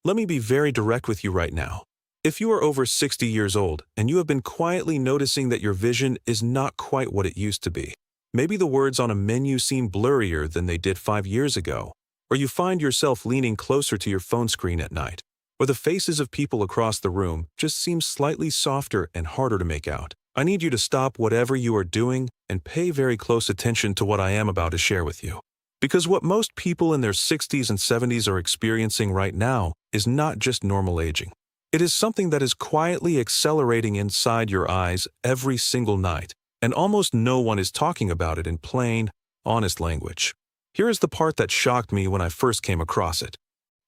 Let me be very direct with you right now. If you are over 60 years old and you have been quietly noticing that your vision is not quite what it used to be, maybe the words on a menu seem blurrier than they did 5 years ago, or you find yourself leaning closer to your phone screen at night, or the faces of people across the room just seem slightly softer and harder to make out, I need you to stop whatever you are doing and pay very close attention to what I am about to share with you. Because what most people in their 60s and 70s are experiencing right now is not just normal aging. It is something that is quietly accelerating inside your eyes every single night, and almost no one is talking about it in plain, honest language. Here is the part that shocked me when I first came across it.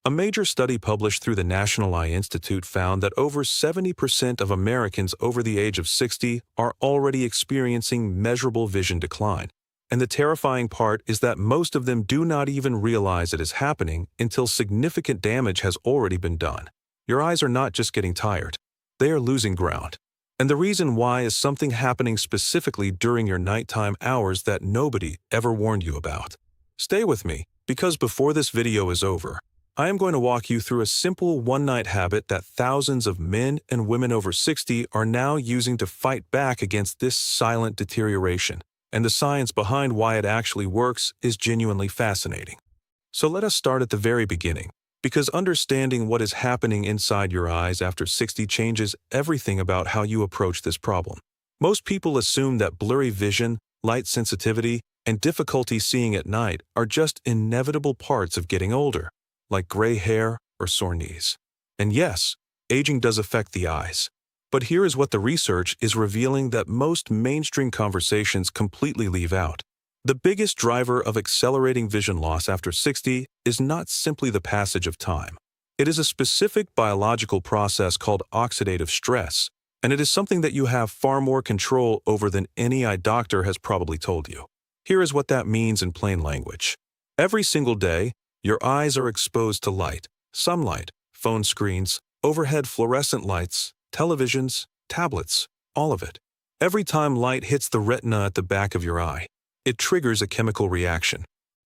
A major study published through the National Eye Institute found that over 70% of Americans over the age of 60 are already experiencing measurable vision decline. And the terrifying part is that most of them do not even realize it is happening until significant damage has already been done. Your eyes are not just getting tired, they are losing ground. And the reason why is something happening specifically during your nighttime hours that nobody ever warned you about. Stay with me, because before this video is over, I am going to walk you through a simple one-night habit that thousands of men and women over 60 are now using to fight back against this silent deterioration. And the science behind why it actually works is genuinely fascinating. So let us start at the very beginning, because understanding what is happening inside your eyes after 60 changes everything about how you approach this problem. Most people assume that blurry vision, light sensitivity, and difficulty seeing at night are just inevitable parts of getting older, like gray hair or sore knees. And yes, aging does affect the eyes. But here is what the research is revealing that most mainstream conversations completely leave out. The biggest driver of accelerating vision loss after 60 is not simply the passage of time. It is a specific biological process called oxidative stress, and it is something that you have far more control over than any eye doctor has probably told you. Here is what that means in plain language. Every single day, your eyes are exposed to light, sunlight, phone screens, overhead fluorescent lights, televisions, tablets, all of it. Every time light hits the retina at the back of your eye, it triggers a chemical reaction.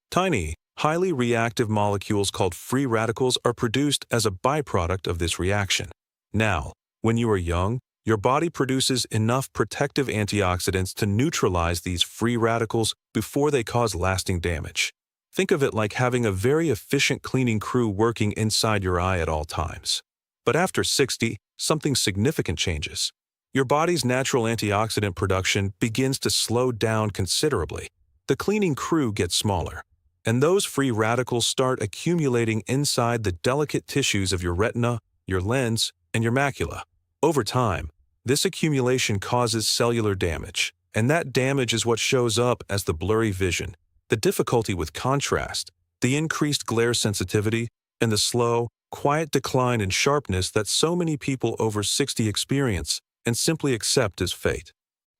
Tiny, highly reactive molecules called free radicals are produced as a byproduct of this reaction. Now, when you are young, your body produces enough protective antioxidants to neutralize these free radicals before they cause lasting damage. Think of it like having a very efficient cleaning crew working inside your eye at all times. But after 60, something significant changes. Your body's natural antioxidant production begins to slow down considerably. The cleaning crew gets smaller, and those free radicals start accumulating inside the delicate tissues of your retina, your lens, and your macula. Over time, this accumulation causes cellular damage, and that damage is what shows up as the blurry vision, the difficulty with contrast, the increased glare sensitivity, and the slow, quiet decline in sharpness that so many people over 60 experience and simply accept as fate.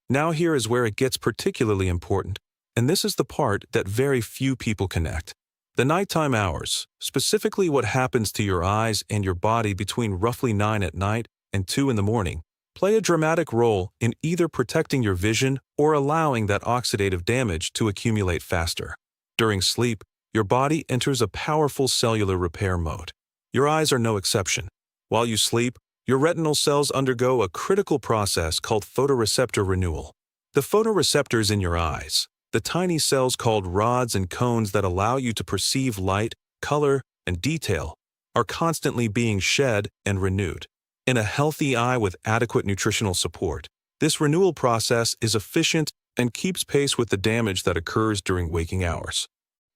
Now here is where it gets particularly important, and this is the part that very few people connect. The nighttime hours, specifically what happens to your eyes and your body between roughly 9 at night and 2 in the morning, play a dramatic role in either protecting your vision or allowing that oxidative damage to accumulate faster. During sleep, your body enters a powerful cellular repair mode. Your eyes are no exception. While you sleep, your retinal cells undergo a critical process called photoreceptor renewal. The photoreceptors in your eyes, the tiny cells called rods and cones that allow you to perceive light, color, and detail, are constantly being shed and renewed. In a healthy eye with adequate nutritional support, this renewal process is efficient and keeps pace with the damage that occurs during waking hours.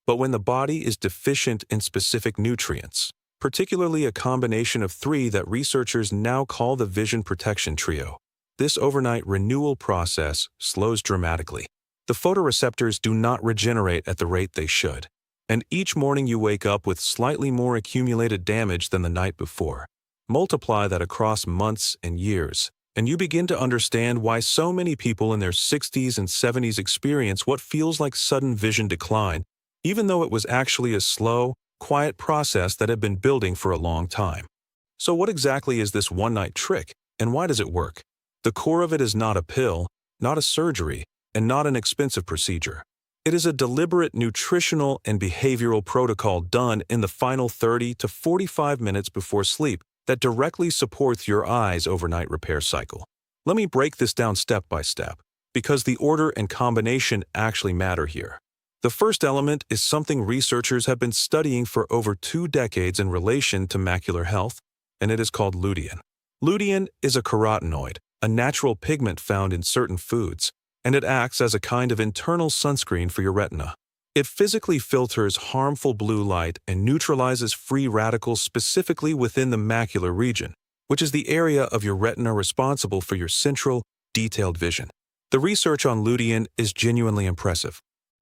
But when the body is deficient in specific nutrients, particularly a combination of 3 that researchers now call the vision protection trio, this overnight renewal process slows dramatically. The photoreceptors do not regenerate at the rate they should, and each morning you wake up with slightly more accumulated damage than the night before. Multiply that across months and years, and you begin to understand why so many people in their 60s and 70s experience what feels like sudden vision decline, even though it was actually a slow, quiet process that had been building for a long time. So what exactly is this one-night trick, and why does it work? The core of it is not a pill, not a surgery, and not an expensive procedure. It is a deliberate nutritional and behavioral protocol done in the final 30 to 45 minutes before sleep that directly supports your eye's overnight repair cycle. Let me break this down step by step, because the order and combination actually matter here. The first element is something researchers have been studying for over 2 decades in relation to macular health, and it is called lutein. Lutein is a carotenoid, a natural pigment found in certain foods, and it acts as a kind of internal sunscreen for your retina. It physically filters harmful blue light and neutralizes free radicals specifically within the macular region, which is the area of your retina responsible for your central, detailed vision. The research on lutein is genuinely impressive.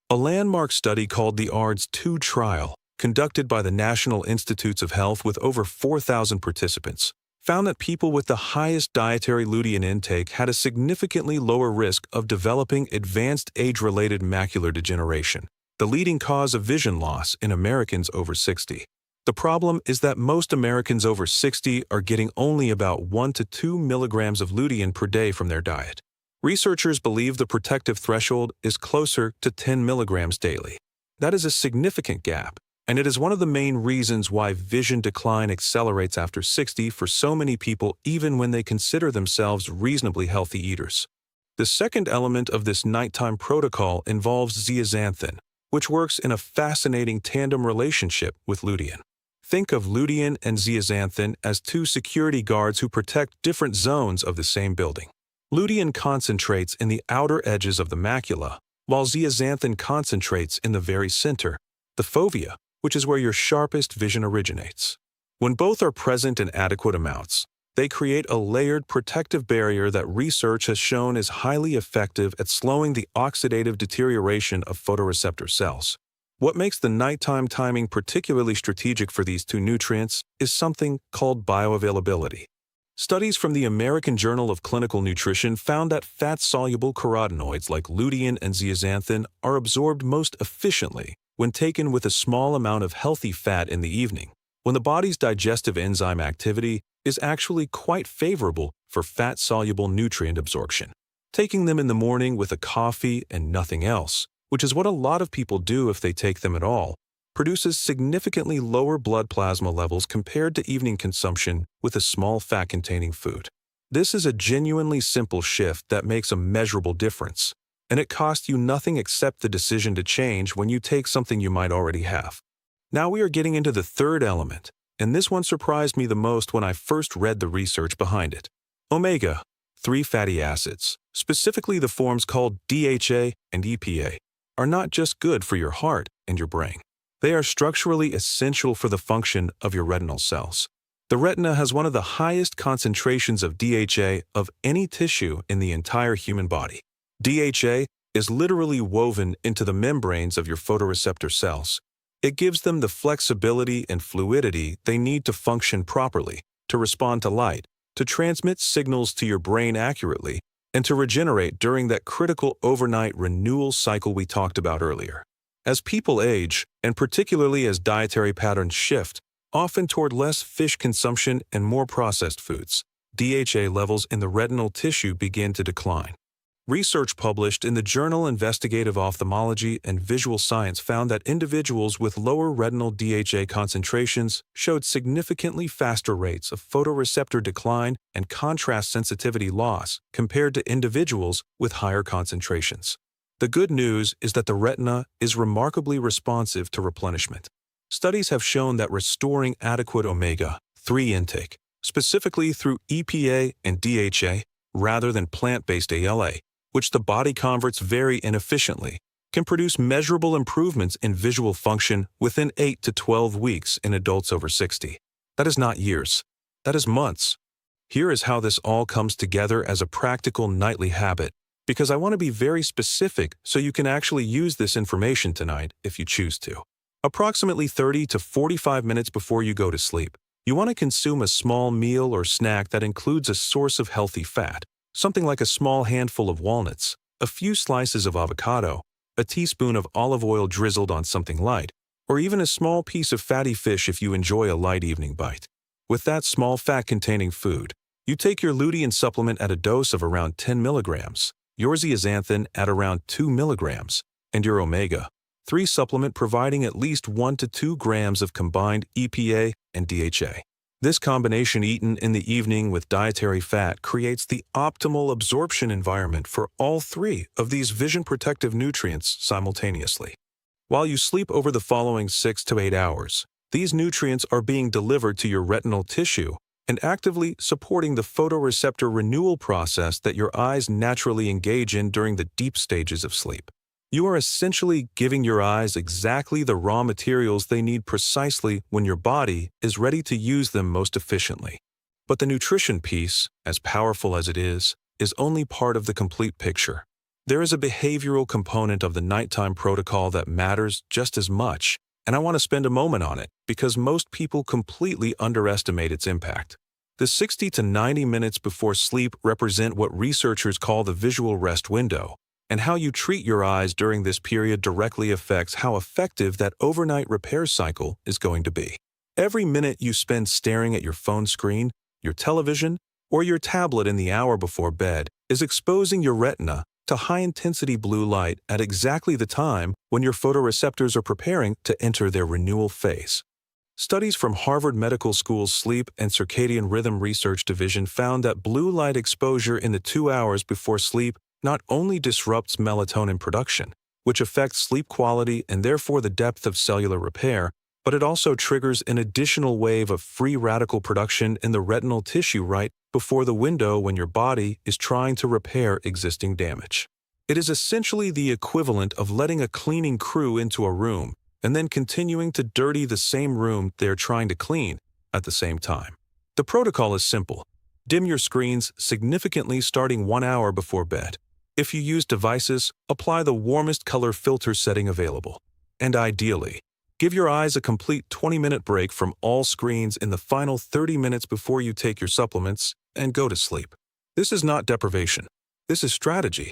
A landmark study called the ARDS-2 trial, conducted by the National Institutes of Health with over 4,000 participants, found that people with the highest dietary lutein intake had a significantly lower risk of developing advanced age-related macular degeneration, the leading cause of vision loss in Americans over 60. The problem is that most Americans over 60 are getting only about 1 to 2 milligrams of lutein per day from their diet. Researchers believe the protective threshold is closer to 10 milligrams daily. That is a significant gap, and it is one of the main reasons why vision decline accelerates after 60 for so many people even when they consider themselves reasonably healthy eaters. The second element of this nighttime protocol involves zeaxanthin, which works in a fascinating tandem relationship with lutein. Think of lutein and zeaxanthin as 2 security guards who protect different zones of the same building. Lutein concentrates in the outer edges of the macula, while zeaxanthin concentrates in the very center, the fovea, which is where your sharpest vision originates. When both are present in adequate amounts, they create a layered protective barrier that research has shown is highly effective at slowing the oxidative deterioration of photoreceptor cells. What makes the nighttime timing particularly strategic for these 2 nutrients is something called bioavailability. Studies from the American Journal of Clinical Nutrition found that fat-soluble carotenoids like lutein and zeaxanthin are absorbed most efficiently when taken with a small amount of healthy fat in the evening, when the body's digestive enzyme activity is actually quite favorable for fat-soluble nutrient absorption. Taking them in the morning with a coffee and nothing else, which is what a lot of people do if they take them at all, produces significantly lower blood plasma levels compared to evening consumption with a small fat-containing food. This is a genuinely simple shift that makes a measurable difference, and it costs you nothing except the decision to change when you take something you might already have. Now we are getting into the third element, and this one surprised me the most when I first read the research behind it. Omega-3 fatty acids, specifically the forms called DHA and EPA, are not just good for your heart and your brain. They are structurally essential for the function of your retinal cells. The retina has one of the highest concentrations of DHA of any tissue in the entire human body. DHA is literally woven into the membranes of your photoreceptor cells. It gives them the flexibility and fluidity they need to function properly, to respond to light, to transmit signals to your brain accurately, and to regenerate during that critical overnight renewal cycle we talked about earlier. As people age, and particularly as dietary patterns shift, often toward less fish consumption and more processed foods, DHA levels in the retinal tissue begin to decline. Research published in the journal Investigative Ophthalmology and Visual Science found that individuals with lower retinal DHA concentrations showed significantly faster rates of photoreceptor decline and contrast sensitivity loss compared to individuals with higher concentrations. The good news is that the retina is remarkably responsive to replenishment. Studies have shown that restoring adequate omega-3 intake, specifically through EPA and DHA, rather than plant-based ALA, which the body converts very inefficiently, can produce measurable improvements in visual function within 8 to 12 weeks in adults over 60. That is not years. That is months. Here is how this all comes together as a practical nightly habit, because I want to be very specific so you can actually use this information tonight if you choose to. Approximately 30 to 45 minutes before you go to sleep, you want to consume a small meal or snack that includes a source of healthy fat, something like a small handful of walnuts, a few slices of avocado, a teaspoon of olive oil drizzled on something light, or even a small piece of fatty fish if you enjoy a light evening bite. With that small fat-containing food, you take your lutein supplement at a dose of around 10 milligrams, your zeaxanthin at around 2 milligrams, and your omega-3 supplement providing at least 1 to 2 grams of combined EPA and DHA. This combination eaten in the evening with dietary fat creates the optimal absorption environment for all 3 of these vision-protective nutrients simultaneously. While you sleep over the following 6 to 8 hours, these nutrients are being delivered to your retinal tissue and actively supporting the photoreceptor renewal process that your eyes naturally engage in during the deep stages of sleep. You are essentially giving your eyes exactly the raw materials they need precisely when your body is ready to use them most efficiently. But the nutrition piece, as powerful as it is only part of the complete picture. There is a behavioral component of the nighttime protocol that matters just as much, and I want to spend a moment on it because most people completely underestimate its impact. The 60 to 90 minutes before sleep represent what researchers call the visual rest window, and how you treat your eyes during this period directly affects how effective that overnight repair cycle is going to be. Every minute you spend staring at your phone screen, your television, or your tablet in the hour before bed is exposing your retina to high-intensity blue light at exactly the time when your photoreceptors are preparing to enter their renewal phase. Studies from Harvard Medical School's Sleep and Circadian Rhythm Research Division found that blue light exposure in the 2 hours before sleep not only disrupts melatonin production, which affects sleep quality and therefore the depth of cellular repair, but it also triggers an additional wave of free radical production in the retinal tissue right before the window when your body is trying to repair existing damage. It is essentially the equivalent of letting a cleaning crew into a room and then continuing to dirty the same room they are trying to clean at the same time. The protocol is simple. Dim your screens significantly starting 1 hour before bed. If you use devices, apply the warmest color filter setting available. And ideally, give your eyes a complete 20-minute break from all screens in the final 30 minutes before you take your supplements and go to sleep. This is not deprivation. This is strategy.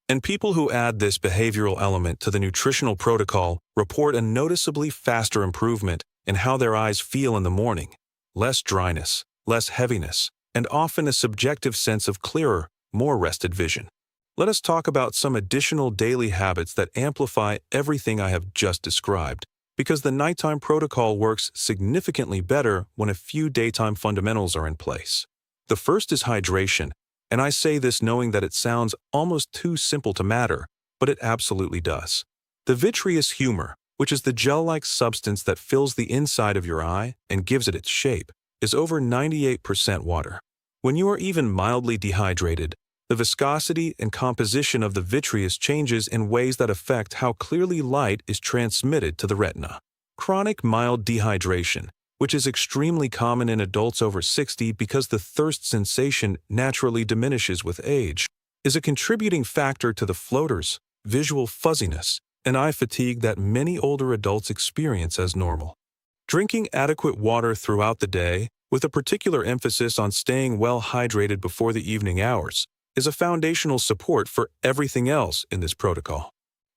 And people who add this behavioral element to the nutritional protocol report a noticeably faster improvement in how their eyes feel in the morning. Less dryness, less heaviness, and often a subjective sense of clearer, more rested vision. Let us talk about some additional daily habits that amplify everything I have just described, because the nighttime protocol works significantly better when a few daytime fundamentals are in place. The first is hydration, and I say this knowing that it sounds almost too simple to matter, but it absolutely does. The vitreous humor, which is the gel-like substance that fills the inside of your eye and gives it its shape, is over 98% water. When you are even mildly dehydrated, the viscosity and composition of the vitreous changes in ways that affect how clearly light is transmitted to the retina. Chronic mild dehydration, which is extremely common in adults over 60 because the thirst sensation naturally diminishes with age, is a contributing factor to the floaters, visual fuzziness, and eye fatigue that many older adults experience as normal. Drinking adequate water throughout the day, with a particular emphasis on staying well hydrated before the evening hours, is a foundational support for everything else in this protocol.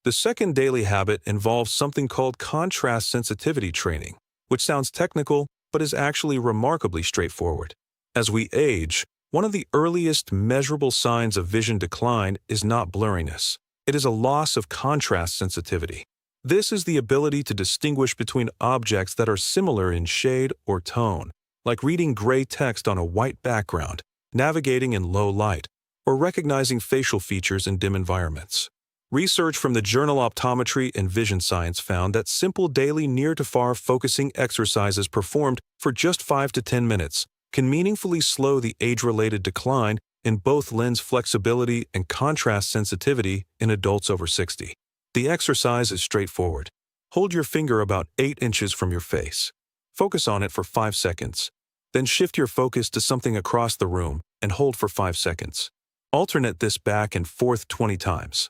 The second daily habit involves something called contrast sensitivity training, which sounds technical but is actually remarkably straightforward. As we age, one of the earliest measurable signs of vision decline is not blurriness. It is a loss of contrast sensitivity. This is the ability to distinguish between objects that are similar in shade or tone, like reading gray text on a white background, navigating in low light, or recognizing facial features in dim environments. Research from the journal Optometry and Vision Science found that simple daily near-to-far focusing exercises performed for just 5 to 10 minutes can meaningfully slow the age-related decline in both lens flexibility and contrast sensitivity in adults over 60. The exercise is straightforward. Hold your finger about 8 inches from your face. Focus on it for 5 seconds. Then shift your focus to something across the room and hold for 5 seconds. Alternate this back and forth 20 times.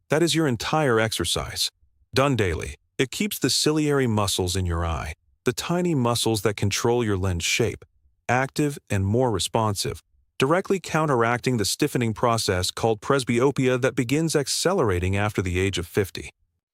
That is your entire exercise. Done daily, it keeps the ciliary muscles in your eye, the tiny muscles that control your lens shape, active and more responsive, directly counteracting the stiffening process called presbyopia that begins accelerating after the age of 50.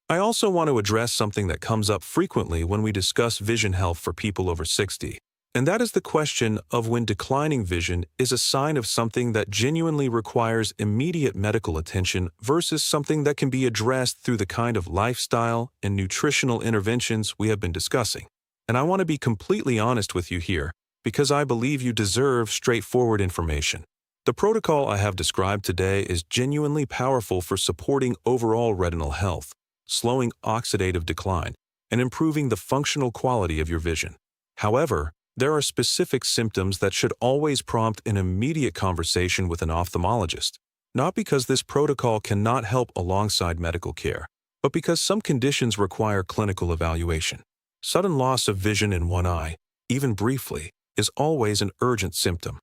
I also want to address something that comes up frequently when we discuss vision health for people over 60, And that is the question of when declining vision is a sign of something that genuinely requires immediate medical attention versus something that can be addressed through the kind of lifestyle and nutritional interventions we have been discussing. And I want to be completely honest with you here, because I believe you deserve straightforward information. The protocol I have described today is genuinely powerful for supporting overall retinal health, slowing oxidative decline, and improving the functional quality of your vision. However, there are specific symptoms that should always prompt an immediate conversation with an ophthalmologist, not because this protocol cannot help alongside medical care, but because some conditions require clinical evaluation. Sudden loss of vision in one eye, even briefly, is always an urgent symptom.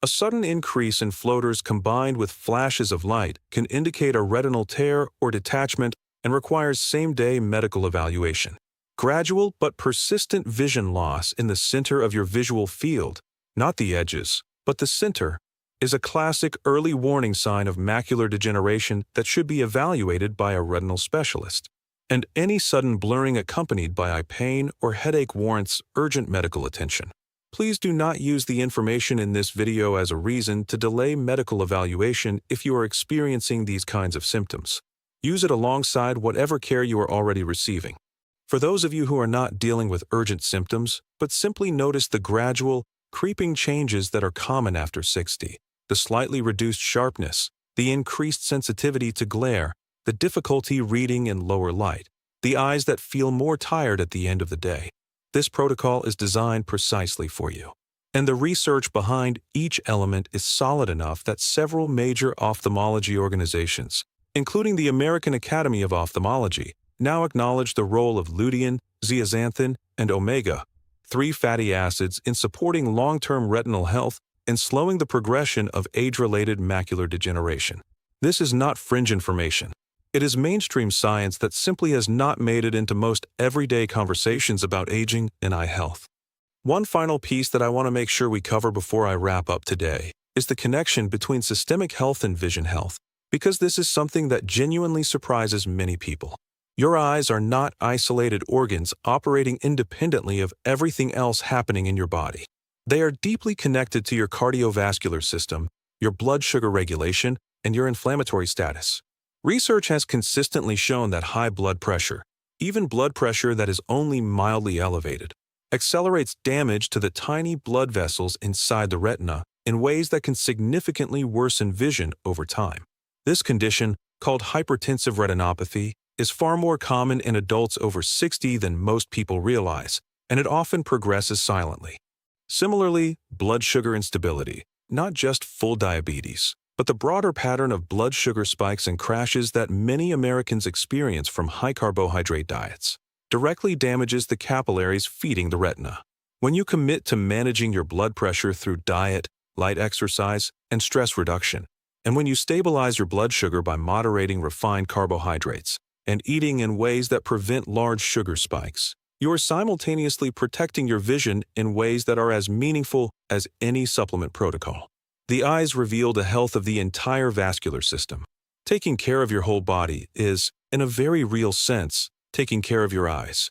A sudden increase in floaters combined with flashes of light can indicate a retinal tear or detachment and requires same-day medical evaluation. Gradual but persistent vision loss in the center of your visual field, not the edges, but the center, is a classic early warning sign of macular degeneration that should be evaluated by a retinal specialist. And any sudden blurring accompanied by eye pain or headache warrants urgent medical attention. Please do not use the information in this video as a reason to delay medical evaluation if you are experiencing these kinds of symptoms. Use it alongside whatever care you are already receiving. For those of you who are not dealing with urgent symptoms, but simply notice the gradual, creeping changes that are common after 60, the slightly reduced sharpness, the increased sensitivity to glare, the difficulty reading in lower light, the eyes that feel more tired at the end of the day. This protocol is designed precisely for you. And the research behind each element is solid enough that several major ophthalmology organizations, including the American Academy of Ophthalmology, now acknowledge the role of lutein, zeaxanthin, and omega-3 fatty acids in supporting long-term retinal health and slowing the progression of age-related macular degeneration. This is not fringe information. It is mainstream science that simply has not made it into most everyday conversations about aging and eye health. One final piece that I want to make sure we cover before I wrap up today is the connection between systemic health and vision health, because this is something that genuinely surprises many people. Your eyes are not isolated organs operating independently of everything else happening in your body. They are deeply connected to your cardiovascular system, your blood sugar regulation, and your inflammatory status. Research has consistently shown that high blood pressure, even blood pressure that is only mildly elevated, accelerates damage to the tiny blood vessels inside the retina in ways that can significantly worsen vision over time. This condition, called hypertensive retinopathy, is far more common in adults over 60 than most people realize, and it often progresses silently. Similarly, blood sugar instability, not just full diabetes, but the broader pattern of blood sugar spikes and crashes that many Americans experience from high-carbohydrate diets, directly damages the capillaries feeding the retina. When you commit to managing your blood pressure through diet, light exercise, and stress reduction, and when you stabilize your blood sugar by moderating refined carbohydrates and eating in ways that prevent large sugar spikes, you are simultaneously protecting your vision in ways that are as meaningful as any supplement protocol. The eyes reveal the health of the entire vascular system. Taking care of your whole body is, in a very real sense, taking care of your eyes.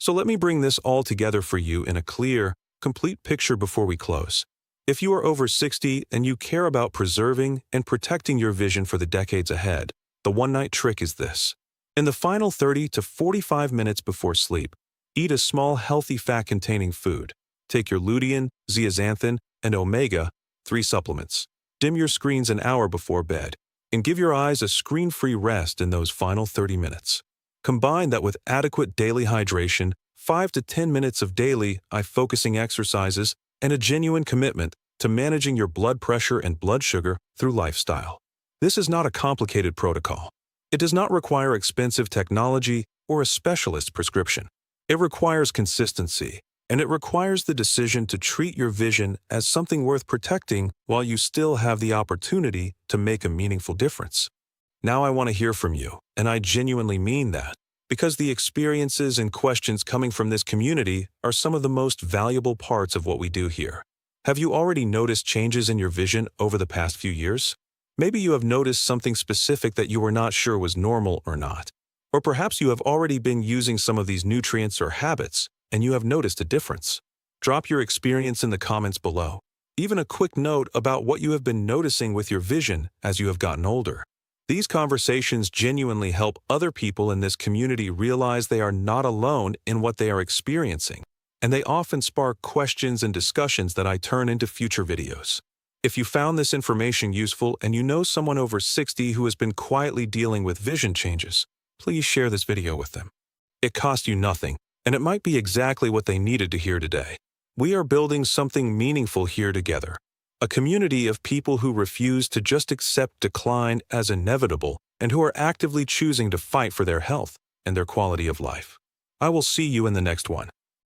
So let me bring this all together for you in a clear, complete picture before we close. If you are over 60 and you care about preserving and protecting your vision for the decades ahead, the one-night trick is this. In the final 30 to 45 minutes before sleep, eat a small healthy fat-containing food. Take your lutein, zeaxanthin, and omega-3 supplements. Dim your screens an hour before bed, and give your eyes a screen-free rest in those final 30 minutes. Combine that with adequate daily hydration, 5 to 10 minutes of daily eye-focusing exercises, and a genuine commitment to managing your blood pressure and blood sugar through lifestyle. This is not a complicated protocol. It does not require expensive technology or a specialist's prescription. It requires consistency, and it requires the decision to treat your vision as something worth protecting while you still have the opportunity to make a meaningful difference. Now I want to hear from you, and I genuinely mean that, because the experiences and questions coming from this community are some of the most valuable parts of what we do here. Have you already noticed changes in your vision over the past few years? Maybe you have noticed something specific that you were not sure was normal or not. Or perhaps you have already been using some of these nutrients or habits, and you have noticed a difference. Drop your experience in the comments below. Even a quick note about what you have been noticing with your vision as you have gotten older. These conversations genuinely help other people in this community realize they are not alone in what they are experiencing, and they often spark questions and discussions that I turn into future videos. If you found this information useful and you know someone over 60 who has been quietly dealing with vision changes, please share this video with them. It costs you nothing, and it might be exactly what they needed to hear today. We are building something meaningful here together, a community of people who refuse to just accept decline as inevitable and who are actively choosing to fight for their health and their quality of life. I will see you in the next one.